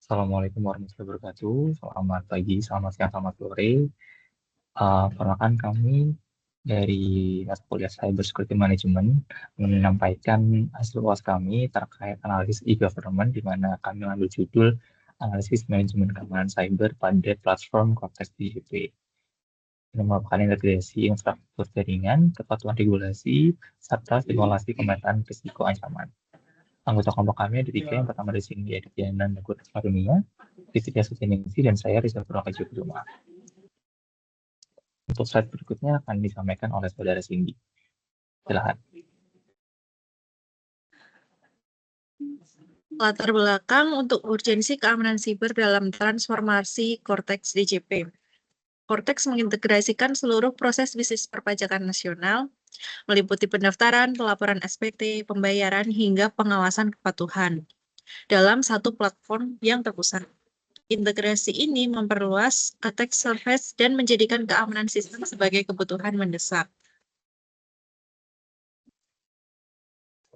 Assalamualaikum warahmatullahi wabarakatuh. Selamat pagi, selamat siang, selamat sore. Perkenalkan kami dari mata kuliah Cyber Security Management menyampaikan hasil UAS kami terkait analisis e-government, di mana kami mengambil judul analisis manajemen keamanan cyber pada platform Cortex DGP. Ini merupakan integrasi infrastruktur jaringan, kepatuhan regulasi, serta simulasi pemetaan risiko ancaman. Anggota kelompok kami ada tiga. Yang pertama di sini Aditya Nanda Karunia, Fitria Suciningsi, dan saya Rizal Purwakajaya Kuduma. Untuk slide berikutnya akan disampaikan oleh saudara Cindy. Silahkan. Latar belakang untuk urgensi keamanan siber dalam transformasi Cortex DJP. Cortex mengintegrasikan seluruh proses bisnis perpajakan nasional, meliputi pendaftaran, pelaporan SPT, pembayaran, hingga pengawasan kepatuhan dalam satu platform yang terpusat. Integrasi ini memperluas attack surface dan menjadikan keamanan sistem sebagai kebutuhan mendesak.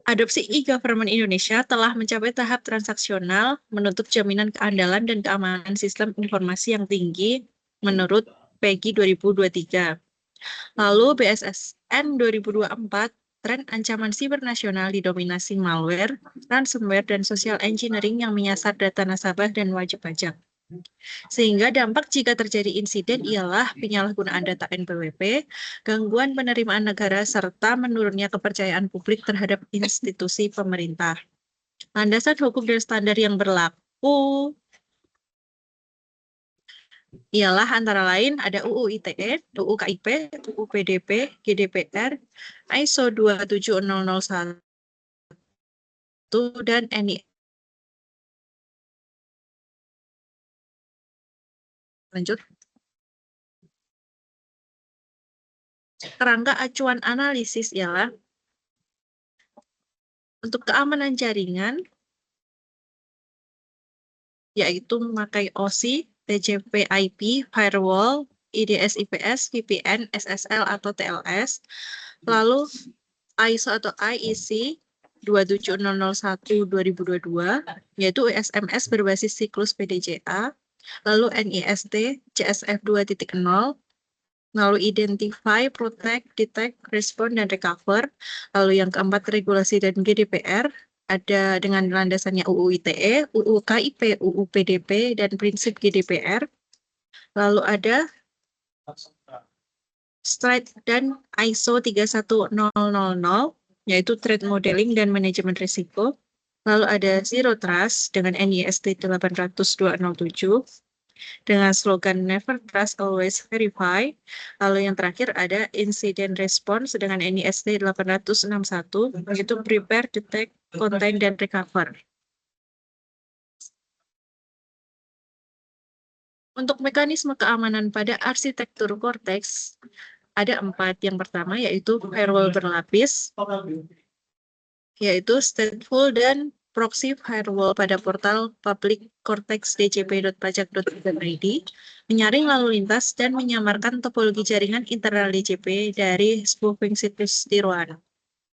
Adopsi e-government Indonesia telah mencapai tahap transaksional, menuntut jaminan keandalan dan keamanan sistem informasi yang tinggi menurut PEGI 2023. Lalu BSSN 2024, tren ancaman siber nasional didominasi malware, ransomware, dan social engineering yang menyasar data nasabah dan wajib pajak. Sehingga dampak jika terjadi insiden ialah penyalahgunaan data NPWP, gangguan penerimaan negara, serta menurunnya kepercayaan publik terhadap institusi pemerintah. Landasan hukum dan standar yang berlaku ialah antara lain ada UU ITE, UU KIP, UU PDP, GDPR, ISO 27001, dan NIS. Lanjut. Kerangka acuan analisis ialah untuk keamanan jaringan, yaitu memakai OSI, TCP IP, firewall, IDS IPS, VPN, SSL atau TLS, lalu ISO atau IEC 27001-2022, yaitu SMS berbasis siklus PDCA, lalu NIST CSF 2.0, lalu Identify, Protect, Detect, Respond, dan Recover. Lalu yang keempat, regulasi dan GDPR, ada dengan landasannya UU ITE, UU KIP, UU PDP, dan prinsip GDPR. Lalu ada STRIDE dan ISO 31000, yaitu Threat Modeling dan Manajemen Risiko. Lalu ada Zero Trust dengan NIST 800-207, dengan slogan Never Trust, Always Verify. Lalu yang terakhir ada Incident Response dengan NIST 861, yaitu Prepare, Detect, Contain, dan Recover. Untuk mekanisme keamanan pada arsitektur Cortex, ada 4. Yang pertama yaitu firewall berlapis, yaitu stateful dan proxy firewall pada portal public cortex.djp.pajak.id, menyaring lalu lintas dan menyamarkan topologi jaringan internal DJP dari spoofing situs tiruan.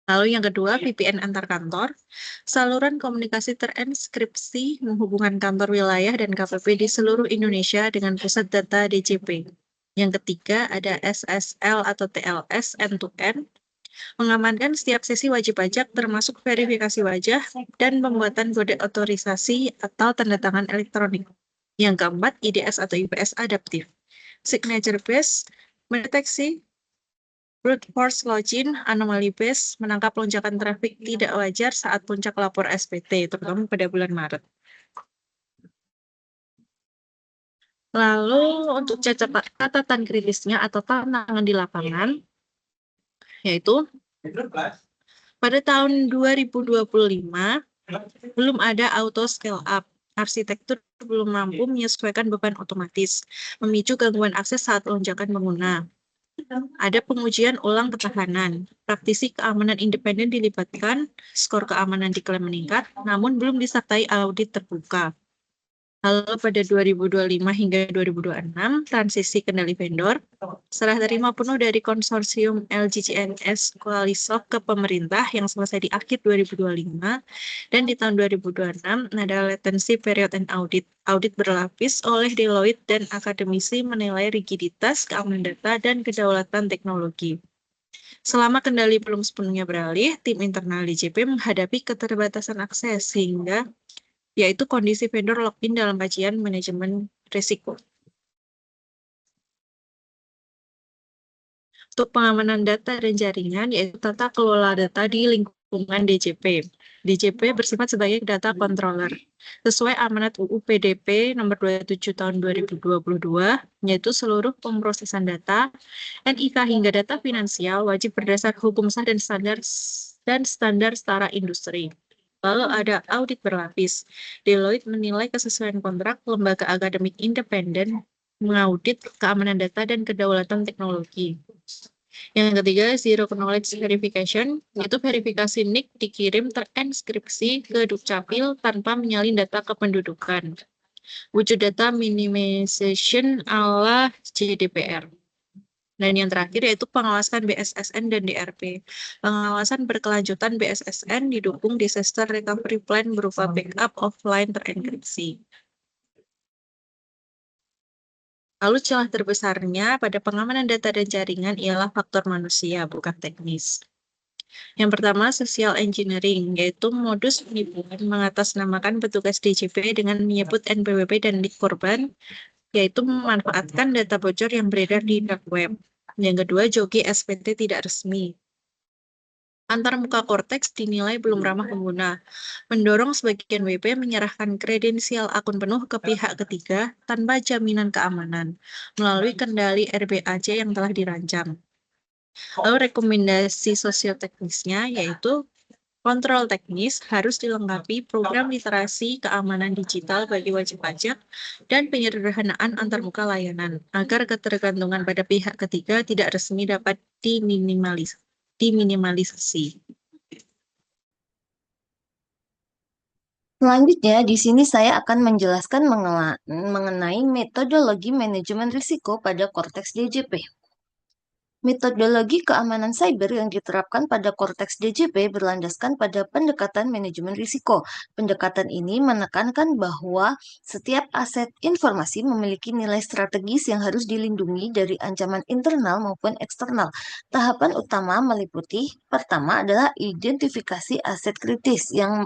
Lalu yang kedua, VPN antar kantor, saluran komunikasi terenkripsi menghubungkan kantor wilayah dan KPP di seluruh Indonesia dengan pusat data DJP. Yang ketiga, ada SSL atau TLS end-to-end, mengamankan setiap sesi wajib pajak termasuk verifikasi wajah dan pembuatan kode otorisasi atau tanda tangan elektronik. Yang keempat, IDS atau IPS adaptif. Signature based, mendeteksi brute force login, anomali base, menangkap lonjakan trafik tidak wajar saat puncak lapor SPT, terutama pada bulan Maret. Lalu untuk catatan kritisnya atau tantangan di lapangan, yaitu pada tahun 2025 belum ada auto scale up. Arsitektur belum mampu menyesuaikan beban otomatis, memicu gangguan akses saat lonjakan pengguna. Ada pengujian ulang ketahanan. Praktisi keamanan independen dilibatkan, skor keamanan diklaim meningkat, namun belum disertai audit terbuka. Lalu pada 2025 hingga 2026, transisi kendali vendor, setelah terima penuh dari konsorsium LGCNS Koalisop ke pemerintah yang selesai di akhir 2025, dan di tahun 2026 ada latency period and audit. Audit berlapis oleh Deloitte dan akademisi menilai rigiditas, keamanan data, dan kedaulatan teknologi. Selama kendali belum sepenuhnya beralih, tim internal DJP menghadapi keterbatasan akses sehingga yaitu kondisi vendor login dalam kajian manajemen risiko. Untuk pengamanan data dan jaringan, yaitu tata kelola data di lingkungan DJP. DJP bersifat sebagai data controller. Sesuai amanat UU PDP nomor 27 tahun 2022, yaitu seluruh pemrosesan data, NIK hingga data finansial wajib berdasar hukum sah dan standar setara industri. Lalu ada audit berlapis. Deloitte menilai kesesuaian kontrak lembaga akademik independen mengaudit keamanan data dan kedaulatan teknologi. Yang ketiga, Zero Knowledge Verification, yaitu verifikasi NIK dikirim terenskripsi ke Dukcapil tanpa menyalin data kependudukan. Wujud data minimization ala GDPR. Dan yang terakhir yaitu pengawasan BSSN dan DRP. Pengawasan berkelanjutan BSSN didukung disaster recovery plan berupa backup offline terenkripsi. Lalu celah terbesarnya pada pengamanan data dan jaringan ialah faktor manusia, bukan teknis. Yang pertama, social engineering, yaitu modus penipuan mengatasnamakan petugas DJP dengan menyebut NPWP dan NIK korban, yaitu memanfaatkan data bocor yang beredar di dark web. Yang kedua, joki SPT tidak resmi. Antarmuka Cortex dinilai belum ramah pengguna, mendorong sebagian WP menyerahkan kredensial akun penuh ke pihak ketiga tanpa jaminan keamanan, melalui kendali RBAC yang telah dirancang. Lalu rekomendasi sosioteknisnya yaitu kontrol teknis harus dilengkapi program literasi keamanan digital bagi wajib pajak dan penyederhanaan antarmuka layanan agar ketergantungan pada pihak ketiga tidak resmi dapat diminimalisasi. Selanjutnya, di sini saya akan menjelaskan mengenai metodologi manajemen risiko pada Cortex DJP. Metodologi keamanan cyber yang diterapkan pada Cortex DJP berlandaskan pada pendekatan manajemen risiko. Pendekatan ini menekankan bahwa setiap aset informasi memiliki nilai strategis yang harus dilindungi dari ancaman internal maupun eksternal. Tahapan utama meliputi, pertama adalah identifikasi aset kritis yang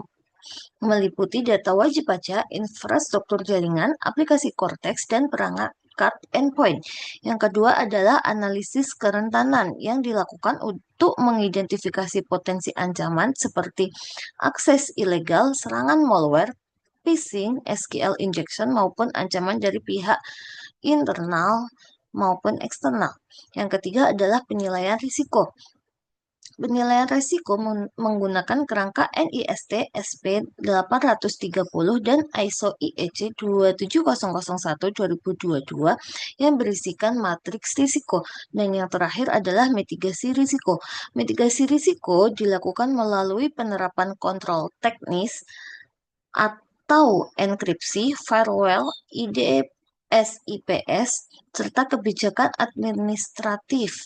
meliputi data wajib pajak, infrastruktur jaringan, aplikasi Cortex, dan perangkat endpoint. Yang kedua adalah analisis kerentanan yang dilakukan untuk mengidentifikasi potensi ancaman seperti akses ilegal, serangan malware, phishing, SQL injection, maupun ancaman dari pihak internal maupun eksternal. Yang ketiga adalah penilaian risiko. Penilaian risiko menggunakan kerangka NIST SP830 dan ISO IEC 27001-2022 yang berisikan matriks risiko. Dan yang terakhir adalah mitigasi risiko. Mitigasi risiko dilakukan melalui penerapan kontrol teknis atau enkripsi, firewall, IDS, IPS, serta kebijakan administratif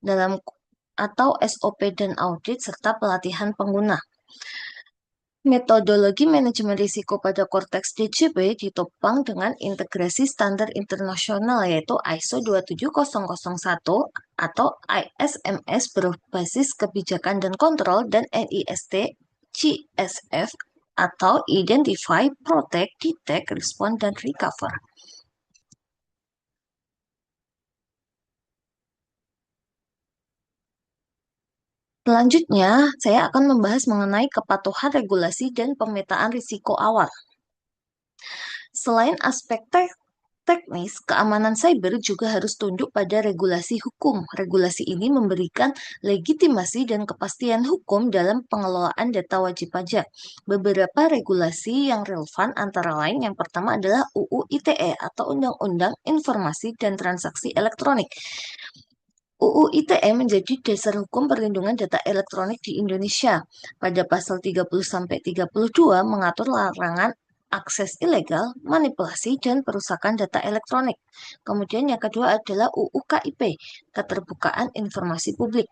dalam atau SOP dan audit serta pelatihan pengguna. Metodologi manajemen risiko pada Cortex DJP ditopang dengan integrasi standar internasional yaitu ISO 27001 atau ISMS berbasis kebijakan dan kontrol dan NIST CSF atau Identify, Protect, Detect, Respond, dan Recover. Selanjutnya, saya akan membahas mengenai kepatuhan regulasi dan pemetaan risiko awal. Selain aspek teknis, keamanan cyber juga harus tunduk pada regulasi hukum. Regulasi ini memberikan legitimasi dan kepastian hukum dalam pengelolaan data wajib pajak. Beberapa regulasi yang relevan antara lain yang pertama adalah UU ITE atau Undang-Undang Informasi dan Transaksi Elektronik. UU ITE menjadi dasar hukum perlindungan data elektronik di Indonesia. Pada pasal 30-32 mengatur larangan akses ilegal, manipulasi, dan perusakan data elektronik. Kemudian yang kedua adalah UU KIP, keterbukaan informasi publik.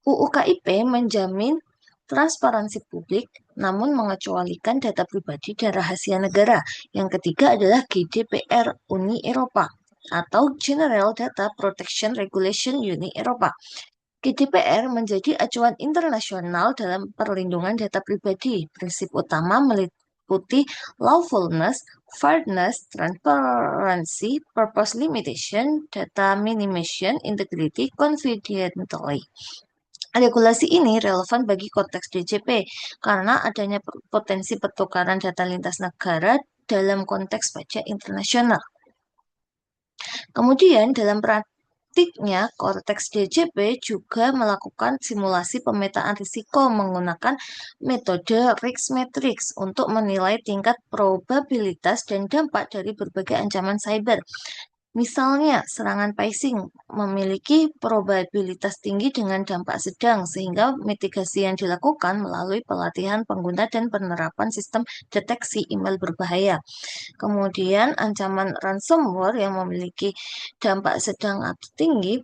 UU KIP menjamin transparansi publik, namun mengecualikan data pribadi dan rahasia negara. Yang ketiga adalah GDPR Uni Eropa atau General Data Protection Regulation Uni Eropa. GDPR menjadi acuan internasional dalam perlindungan data pribadi. Prinsip utama meliputi lawfulness, fairness, transparency, purpose limitation, data minimization, integrity, confidentiality. Regulasi ini relevan bagi konteks DJP karena adanya potensi pertukaran data lintas negara dalam konteks pajak internasional. Kemudian dalam praktiknya, konteks DJP juga melakukan simulasi pemetaan risiko menggunakan metode risk matrix untuk menilai tingkat probabilitas dan dampak dari berbagai ancaman cyber. Misalnya, serangan phishing memiliki probabilitas tinggi dengan dampak sedang, sehingga mitigasi yang dilakukan melalui pelatihan pengguna dan penerapan sistem deteksi email berbahaya. Kemudian, ancaman ransomware yang memiliki dampak sedang atau tinggi,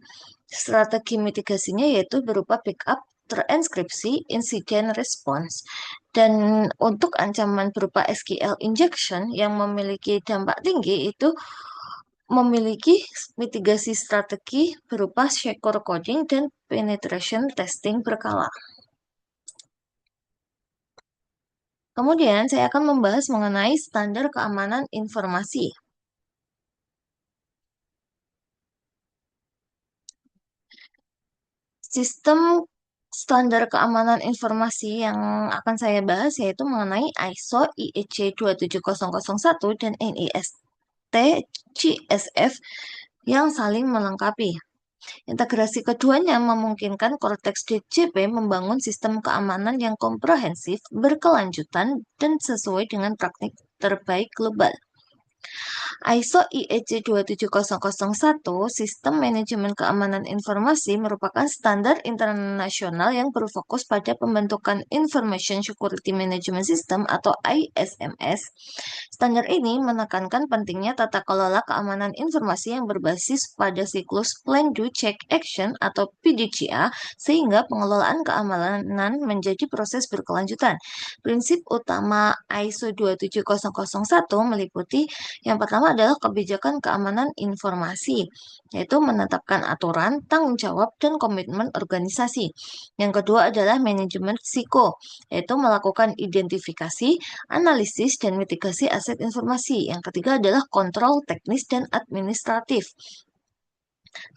strategi mitigasinya yaitu berupa backup, terenkripsi, incident response. Dan untuk ancaman berupa SQL injection yang memiliki dampak tinggi itu memiliki mitigasi strategi berupa secure coding dan penetration testing berkala. Kemudian saya akan membahas mengenai standar keamanan informasi. Sistem standar keamanan informasi yang akan saya bahas yaitu mengenai ISO IEC 27001 dan NIST CSF yang saling melengkapi. Integrasi keduanya memungkinkan Cortex DJP membangun sistem keamanan yang komprehensif, berkelanjutan, dan sesuai dengan praktik terbaik global. ISO IEC 27001, Sistem Manajemen Keamanan Informasi, merupakan standar internasional yang berfokus pada pembentukan Information Security Management System atau ISMS. Standar ini menekankan pentingnya tata kelola keamanan informasi yang berbasis pada siklus Plan, Do, Check, Action atau PDCA, sehingga pengelolaan keamanan menjadi proses berkelanjutan. Prinsip utama ISO 27001 meliputi yang pertama adalah kebijakan keamanan informasi, yaitu menetapkan aturan, tanggung jawab, dan komitmen organisasi. Yang kedua adalah manajemen risiko, yaitu melakukan identifikasi, analisis, dan mitigasi aset informasi. Yang ketiga adalah kontrol teknis dan administratif,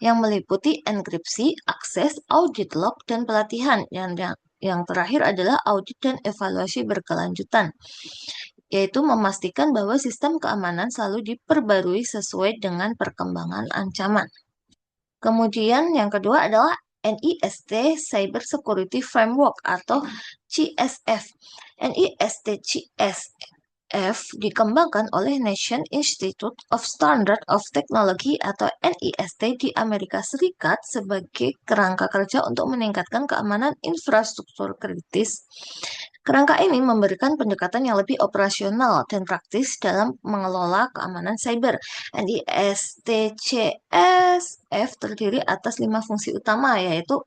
yang meliputi enkripsi, akses, audit log, dan pelatihan. Yang terakhir adalah audit dan evaluasi berkelanjutan, yaitu memastikan bahwa sistem keamanan selalu diperbarui sesuai dengan perkembangan ancaman. Kemudian yang kedua adalah NIST Cyber Security Framework atau CSF. NIST CSF dikembangkan oleh National Institute of Standards of Technology atau NIST di Amerika Serikat sebagai kerangka kerja untuk meningkatkan keamanan infrastruktur kritis. Kerangka ini memberikan pendekatan yang lebih operasional dan praktis dalam mengelola keamanan cyber. NIST CSF terdiri atas 5 fungsi utama, yaitu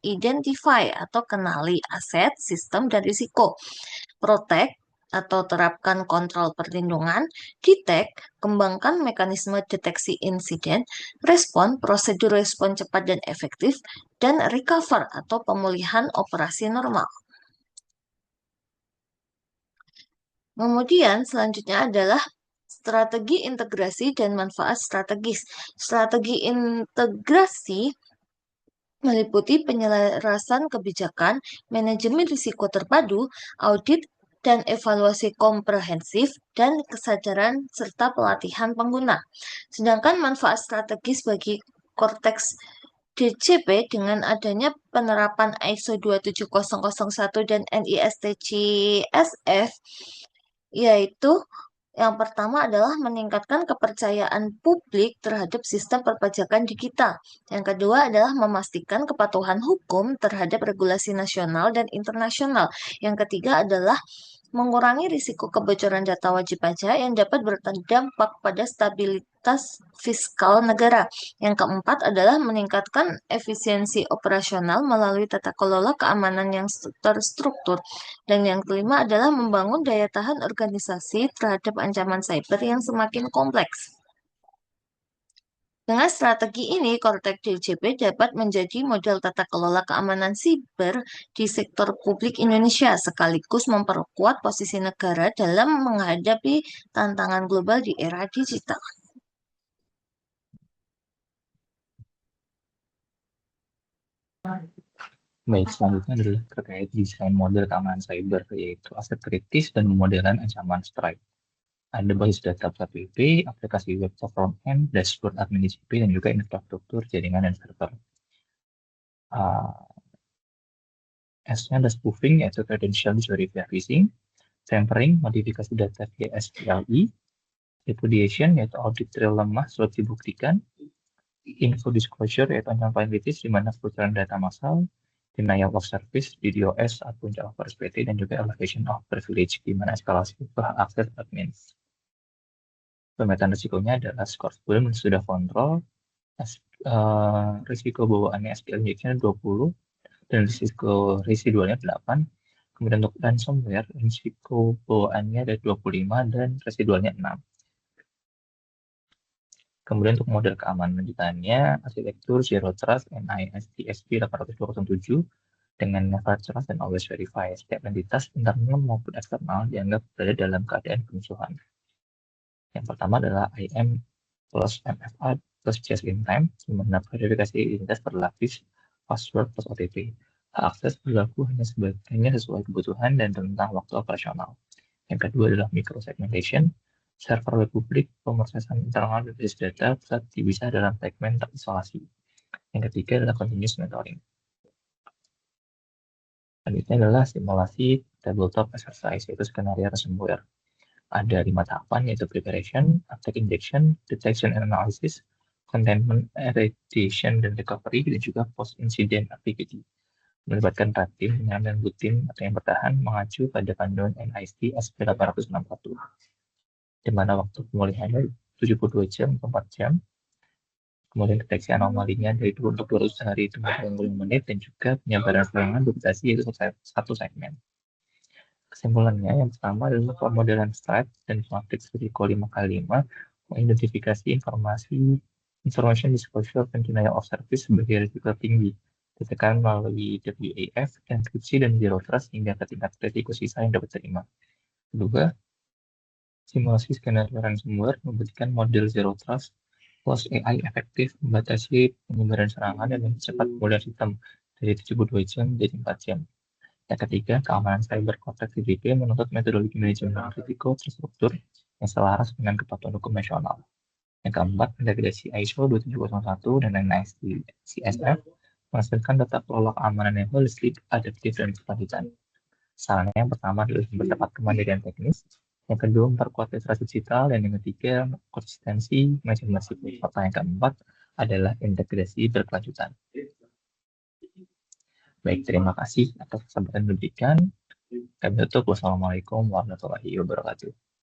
identify atau kenali aset, sistem, dan risiko. Protect atau terapkan kontrol perlindungan. Detect, kembangkan mekanisme deteksi insiden. Respon, prosedur respon cepat dan efektif. Dan recover atau pemulihan operasi normal. Kemudian selanjutnya adalah strategi integrasi dan manfaat strategis. Strategi integrasi meliputi penyelarasan kebijakan, manajemen risiko terpadu, audit dan evaluasi komprehensif, dan kesadaran serta pelatihan pengguna. Sedangkan manfaat strategis bagi Cortex DJP dengan adanya penerapan ISO 27001 dan NIST CSF, yaitu yang pertama adalah meningkatkan kepercayaan publik terhadap sistem perpajakan digital. Yang kedua adalah memastikan kepatuhan hukum terhadap regulasi nasional dan internasional. Yang ketiga adalah mengurangi risiko kebocoran data wajib pajak yang dapat berdampak pada stabilitas fiskal negara. Yang keempat adalah meningkatkan efisiensi operasional melalui tata kelola keamanan yang terstruktur. Dan yang kelima adalah membangun daya tahan organisasi terhadap ancaman cyber yang semakin kompleks. Dengan strategi ini, Cortex DJP dapat menjadi model tata kelola keamanan siber di sektor publik Indonesia, sekaligus memperkuat posisi negara dalam menghadapi tantangan global di era digital. Baik, selanjutnya adalah terkait desain model keamanan cyber, yaitu aset kritis dan pemodelan ancaman strike. Ada basis data PPP, aplikasi web front-end, dashboard admin DCP, dan juga infrastruktur jaringan dan server. S-nya ada spoofing, yaitu credential verification phishing, tampering, modifikasi data via SPLE, repudiation, yaitu audit trail lemah sulit dibuktikan, info disclosure, yaitu ancaman kritis di mana kebocoran data massal, denial of service, DDoS, atau puncak over SPT, dan juga elevation of privilege, di mana eskalasi hak akses admin. Pemetaan risikonya adalah skor 10 sudah kontrol, risiko bawaannya SPL injection 20, dan risiko residualnya 8. Kemudian untuk ransomware, risiko bawaannya ada 25 dan residualnya 6. Kemudian untuk model keamanan lanjutannya, arsitektur Zero Trust NIST SP 807 dengan Never Trust dan Always Verify. Setiap entitas internal maupun eksternal dianggap berada dalam keadaan kemusuhan. Yang pertama adalah IM plus MFA plus just in time, di mana verifikasi identitas berlapis, password plus OTP. Hak akses berlaku hanya sesuai kebutuhan dan tentang waktu operasional. Yang kedua adalah microsegmentation, server web publik, pemrosesan internal dan basis data pusat dipisah dalam segmen terisolasi. Yang ketiga adalah continuous monitoring. Selanjutnya adalah simulasi tabletop exercise, yaitu skenario ransomware. Ada 5 tahapan, yaitu preparation, attack injection, detection and analysis, containment, eradication, dan recovery, dan juga post-incident activity. Melibatkan red team, dan boot team atau yang bertahan mengacu pada panduan NIST SP 861, di mana waktu pemulihannya 72 jam ke 4 jam, kemudian deteksi anomalinya dari 200 hari itu 40 menit, dan juga penyebaran serangan duplikasi yaitu satu segmen. Kesimpulannya, yang pertama adalah pemodelan threat dan matrix risiko 5x5 mengidentifikasi information disclosure dan denial of service sebagai risiko tinggi, ditekan melalui WAF, enkripsi, dan zero trust hingga ke tingkat risiko sisa yang dapat terima. Kedua, simulasi skenario ransomware membuktikan model zero trust plus AI efektif membatasi penyebaran serangan dan mempercepat pemulihan sistem dari 72 jam jadi 4 jam. Yang ketiga, keamanan cyber Cortex DJP menuntut metodologi manajemen risiko terstruktur yang selaras dengan kepatuhan hukum nasional. Yang keempat, integrasi ISO 2701 dan NIST CSF menghasilkan data kelola keamanan yang holistik, adaptif, dan berkelanjutan. Sarannya yang pertama adalah mempercepat kemandirian teknis, yang kedua memperkuat literasi digital, dan yang ketiga konsistensi manajemen risiko. Serta yang keempat adalah integrasi berkelanjutan. Baik, terima kasih atas kesempatan diberikan. Kami tutup. Wassalamualaikum warahmatullahi wabarakatuh.